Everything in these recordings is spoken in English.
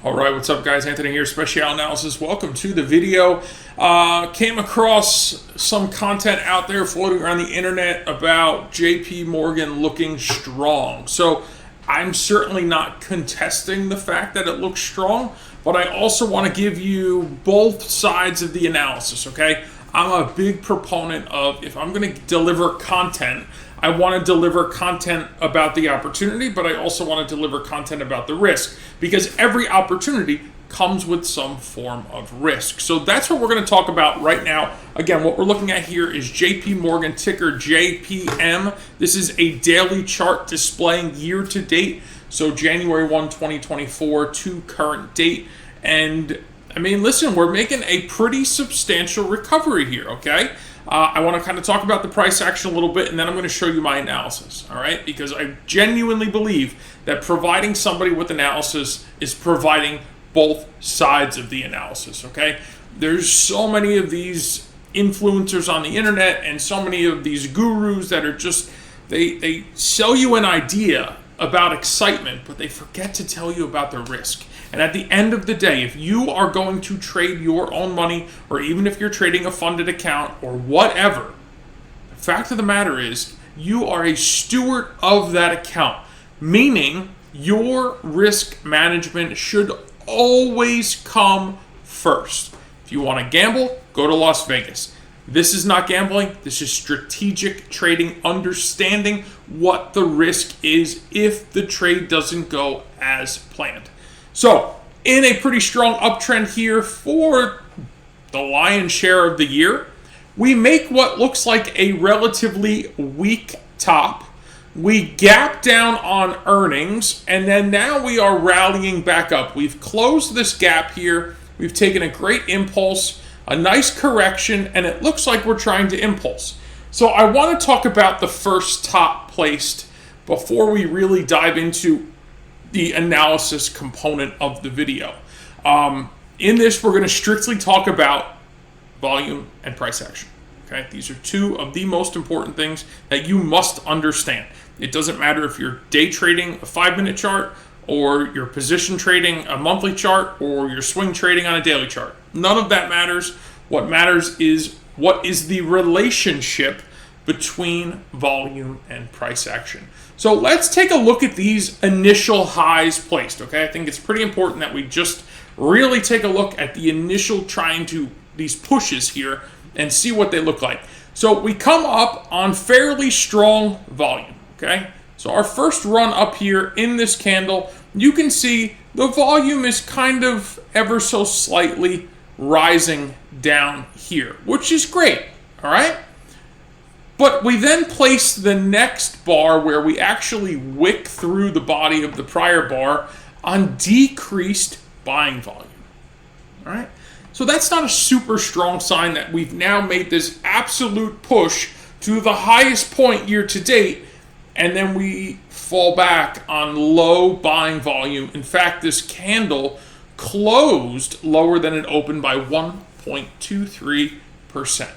All right, what's up, guys? Anthony here, Special Analysis. Welcome to the video. Came across some content out there floating around the internet about JP Morgan looking strong. So I'm certainly not contesting the fact that it looks strong, but I also want to give you both sides of the analysis, okay? I'm a big proponent of, if I'm going to deliver content, I want to deliver content about the opportunity, but I also want to deliver content about the risk, because every opportunity comes with some form of risk. So that's what we're going to talk about right now. Again, what we're looking at here is JP Morgan, ticker JPM. This is a daily chart displaying year to date, so January 1, 2024 to current date. And I mean, listen, we're making a pretty substantial recovery here, okay? I want to kind of talk about the price action a little bit, and then I'm going to show you my analysis, all right? Because I genuinely believe that providing somebody with analysis is providing both sides of the analysis, okay? There's so many of these influencers on the internet and so many of these gurus that are just, they sell you an idea about excitement, but they forget to tell you about the risk. And at the end of the day, if you are going to trade your own money, or even if you're trading a funded account or whatever, the fact of the matter is you are a steward of that account, meaning your risk management should always come first. If you want to gamble, go to Las Vegas. This is not gambling. This is strategic trading, understanding what the risk is if the trade doesn't go as planned. So, in a pretty strong uptrend here for the lion's share of the year, we make what looks like a relatively weak top. We gap down on earnings, and then now we are rallying back up. We've closed this gap here. We've taken a great impulse, a nice correction, and it looks like we're trying to impulse. So I want to talk about the first top placed before we really dive into the analysis component of the video. In this, we're going to strictly talk about volume and price action. Okay, these are two of the most important things that you must understand. It doesn't matter if you're day trading a 5-minute chart, or you're position trading a monthly chart, or you're swing trading on a daily chart. None of that matters. What matters is what is the relationship between volume and price action. So let's take a look at these initial highs placed, okay? I think it's pretty important that we just really take a look at the initial these pushes here and see what they look like. So we come up on fairly strong volume, okay? So our first run up here in this candle, you can see the volume is kind of ever so slightly rising down here, which is great, all right? But we then place the next bar where we actually wick through the body of the prior bar on decreased buying volume. All right? So that's not a super strong sign that we've now made this absolute push to the highest point year to date, and then we fall back on low buying volume. In fact, this candle closed lower than it opened by 1.23%.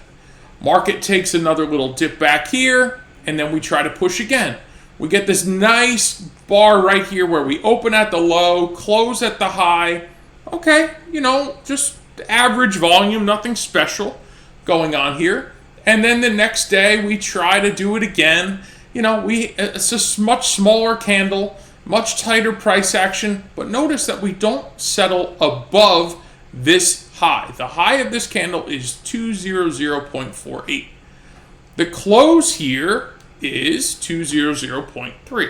Market takes another little dip back here, and then we try to push again. We get this nice bar right here where we open at the low, close at the high. Okay, just average volume, nothing special going on here. And then the next day we try to do it again. It's a much smaller candle, much tighter price action, but notice that we don't settle above this high. The high of this candle is 200.48. The close here is 200.3. All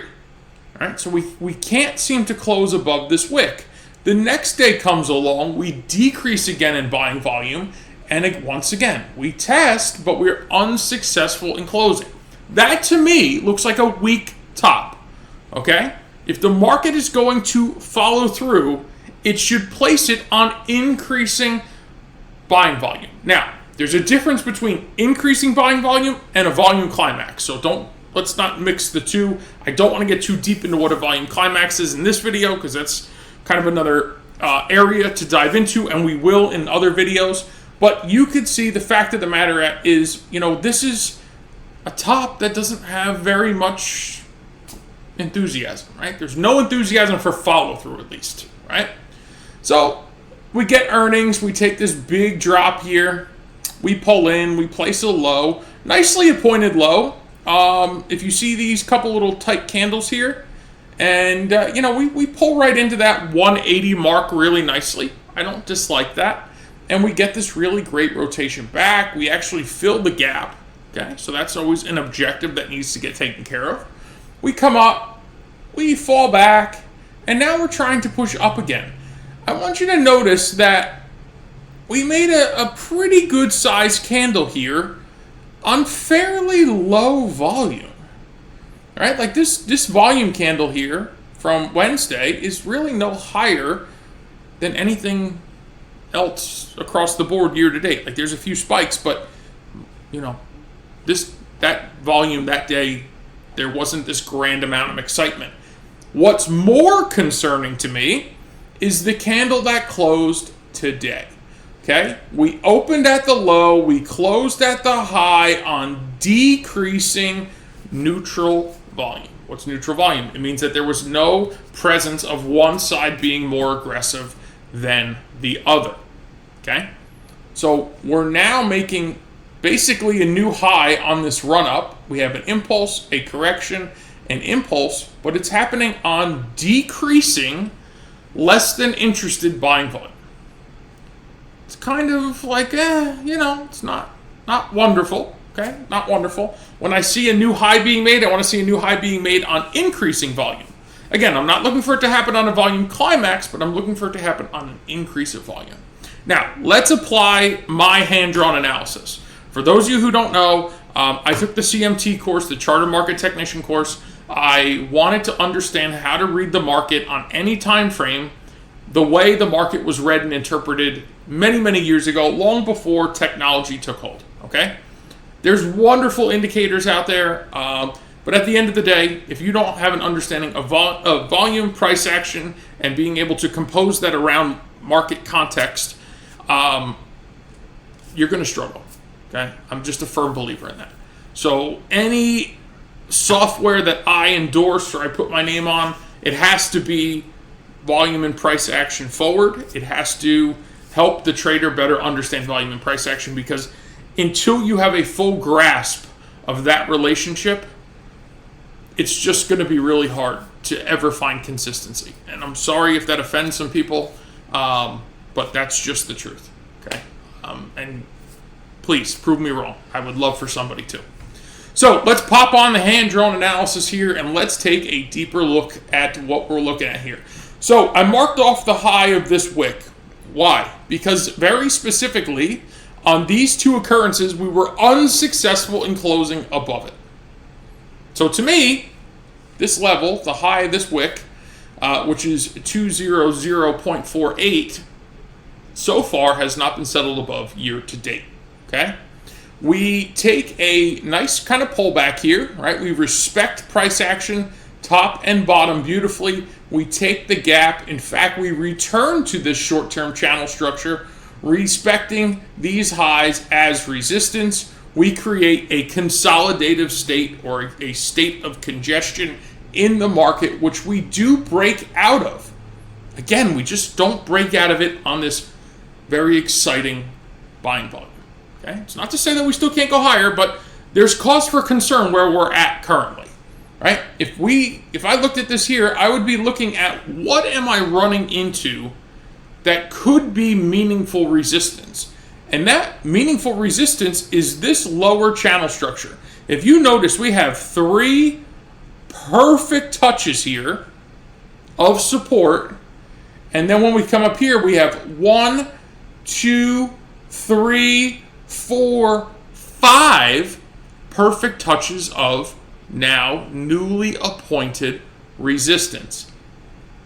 right, so we can't seem to close above this wick. The next day comes along, we decrease again in buying volume, and once again, we test, but we're unsuccessful in closing. That, to me, looks like a weak top, okay? If the market is going to follow through, it should place it on increasing buying volume. Now, there's a difference between increasing buying volume and a volume climax. So let's not mix the two. I don't want to get too deep into what a volume climax is in this video, because that's kind of another area to dive into, and we will in other videos. But you could see the fact of the matter is, this is a top that doesn't have very much enthusiasm, right? There's no enthusiasm for follow through, at least, right? So we get earnings, we take this big drop here, we pull in, we place a low, nicely appointed low. If you see these couple little tight candles here, and we pull right into that 180 mark really nicely. I don't dislike that. And we get this really great rotation back. We actually fill the gap. Okay, so that's always an objective that needs to get taken care of. We come up, we fall back, and now we're trying to push up again. I want you to notice that we made a pretty good sized candle here on fairly low volume. All right, like this volume candle here from Wednesday is really no higher than anything else across the board year to date. Like there's a few spikes, but that volume that day, there wasn't this grand amount of excitement. What's more concerning to me is the candle that closed today. Okay, we opened at the low, we closed at the high on decreasing neutral volume. What's neutral volume? It means that there was no presence of one side being more aggressive than the other. Okay, so we're now making basically a new high on this run up. We have an impulse, a correction, an impulse, but it's happening on decreasing, less than interested buying volume. It's kind of like, it's not wonderful. Okay, not wonderful. When I see a new high being made, I want to see a new high being made on increasing volume. Again, I'm not looking for it to happen on a volume climax, but I'm looking for it to happen on an increase of volume. Now, let's apply my hand-drawn analysis. For those of you who don't know, I took the CMT course, the Charter Market Technician course. I wanted to understand how to read the market on any time frame the way the market was read and interpreted many, many years ago, long before technology took hold. Okay? There's wonderful indicators out there, but at the end of the day, if you don't have an understanding of volume, price action, and being able to compose that around market context, you're going to struggle. Okay, I'm just a firm believer in that. So any software that I endorse or I put my name on, it has to be volume and price action forward. It has to help the trader better understand volume and price action, because until you have a full grasp of that relationship, it's just going to be really hard to ever find consistency. And I'm sorry if that offends some people, but that's just the truth. Okay, and please prove me wrong. I would love for somebody to. So let's pop on the hand-drawn analysis here, and let's take a deeper look at what we're looking at here. So I marked off the high of this wick. Why? Because very specifically, on these two occurrences, we were unsuccessful in closing above it. So to me, this level, the high of this wick, which is 200.48, so far has not been settled above year to date. Okay? We take a nice kind of pullback here, right? We respect price action, top and bottom beautifully. We take the gap. In fact, we return to this short-term channel structure, respecting these highs as resistance. We create a consolidative state, or a state of congestion in the market, which we do break out of. Again, we just don't break out of it on this very exciting buying volume. Okay? It's not to say that we still can't go higher, but there's cause for concern where we're at currently. Right? If I looked at this here, I would be looking at what am I running into that could be meaningful resistance. And that meaningful resistance is this lower channel structure. If you notice, we have 3 perfect touches here of support. And then when we come up here, we have 1, 2, 3, 4, 5 perfect touches of now newly appointed resistance.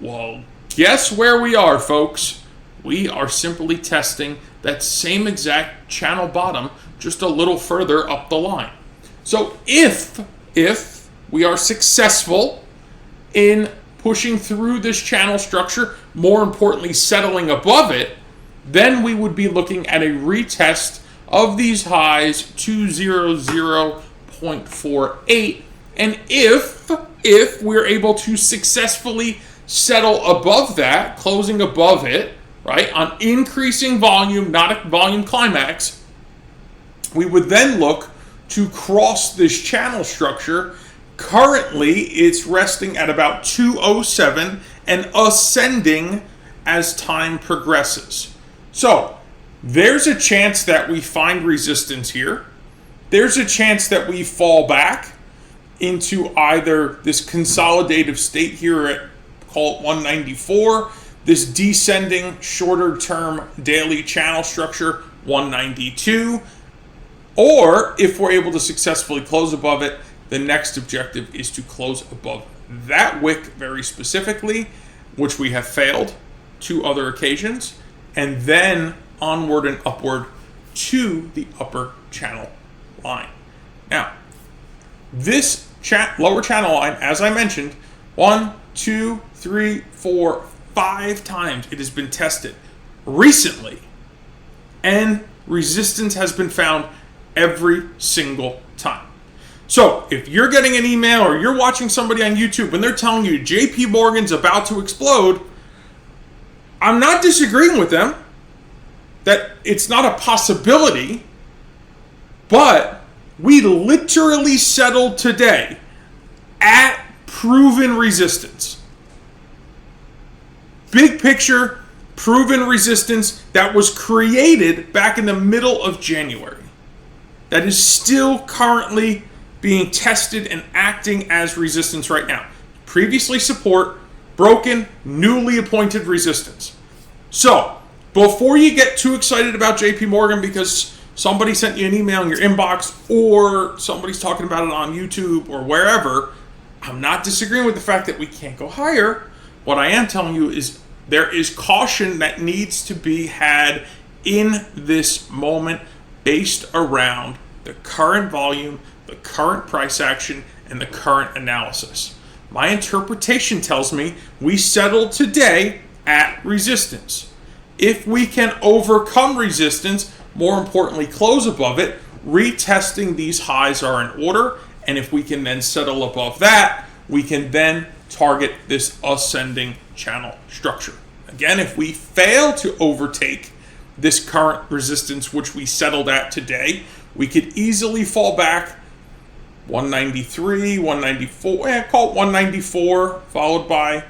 Well, guess where we are, folks? We are simply testing that same exact channel bottom just a little further up the line. So if we are successful in pushing through this channel structure, more importantly settling above it, then we would be looking at a retest of these highs, 200.48. And if we're able to successfully settle above that, closing above it, right? On increasing volume, not a volume climax, we would then look to cross this channel structure. Currently, it's resting at about 207 and ascending as time progresses. So there's a chance that we find resistance here. There's a chance that we fall back into either this consolidative state here at, call it 194, this descending shorter term daily channel structure 192, or if we're able to successfully close above it, the next objective is to close above that wick very specifically, which we have failed 2 other occasions, and then onward and upward to the upper channel line. Now, this lower channel line, as I mentioned, 1, 2, 3, 4, 5 times it has been tested recently, and resistance has been found every single time. So if you're getting an email or you're watching somebody on YouTube and they're telling you JP Morgan's about to explode, I'm not disagreeing with them that it's not a possibility, but we literally settled today at proven resistance. Big picture, proven resistance that was created back in the middle of January. That is still currently being tested and acting as resistance right now. Previously support, broken, newly appointed resistance. So, before you get too excited about JP Morgan because somebody sent you an email in your inbox or somebody's talking about it on YouTube or wherever, I'm not disagreeing with the fact that we can't go higher. What I am telling you is there is caution that needs to be had in this moment based around the current volume, the current price action, and the current analysis. My interpretation tells me we settled today at resistance. If we can overcome resistance, more importantly close above it, retesting these highs are in order, and if we can then settle above that, we can then target this ascending channel structure. Again, if we fail to overtake this current resistance, which we settled at today, we could easily fall back 193, 194, call it 194, followed by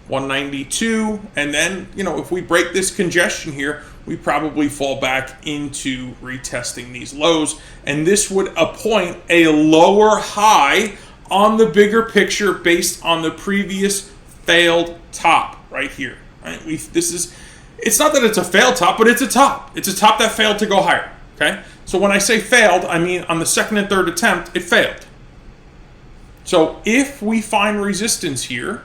192. And then, if we break this congestion here, we probably fall back into retesting these lows. And this would appoint a lower high on the bigger picture based on the previous failed top right here. Right? It's not that it's a failed top, but it's a top. It's a top that failed to go higher. Okay? So when I say failed, I mean on the second and third attempt, it failed. So if we find resistance here,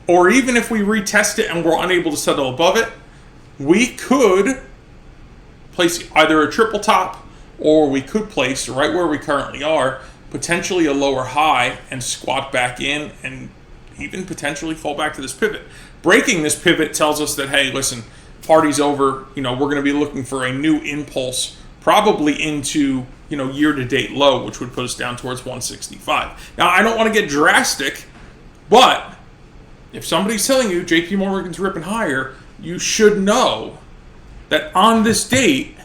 or even if we retest it and we're unable to settle above it, we could place either a triple top, or we could place right where we currently are, potentially a lower high and squat back in and even potentially fall back to this pivot. Breaking this pivot tells us that, hey, listen, party's over. We're going to be looking for a new impulse, probably into year-to-date low, which would put us down towards 165. Now, I don't want to get drastic, but if somebody's telling you JP Morgan's ripping higher, you should know that on this date,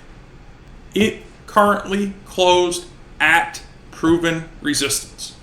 it currently closed at proven resistance.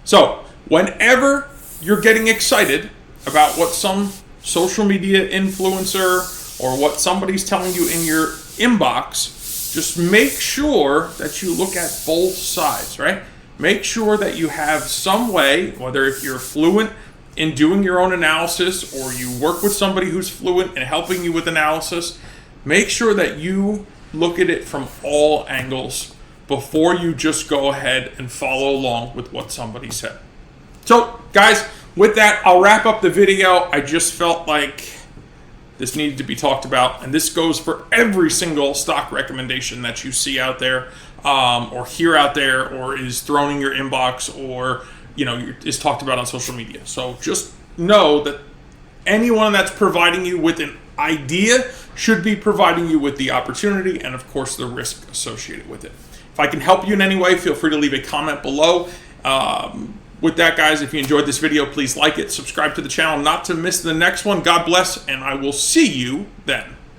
So whenever you're getting excited about what some social media influencer or what somebody's telling you in your inbox, just make sure that you look at both sides, right? Make sure that you have some way, whether if you're fluent in doing your own analysis or you work with somebody who's fluent in helping you with analysis, make sure that you look at it from all angles before you just go ahead and follow along with what somebody said. So, guys, with that, I'll wrap up the video. I just felt like this needed to be talked about, and this goes for every single stock recommendation that you see out there, or hear out there, or is thrown in your inbox, or is talked about on social media. So just know that anyone that's providing you with an idea should be providing you with the opportunity and, of course, the risk associated with it. If I can help you in any way, feel free to leave a comment below. with that, guys, if you enjoyed this video, please like it, subscribe to the channel, not to miss the next one. God bless, and I will see you then.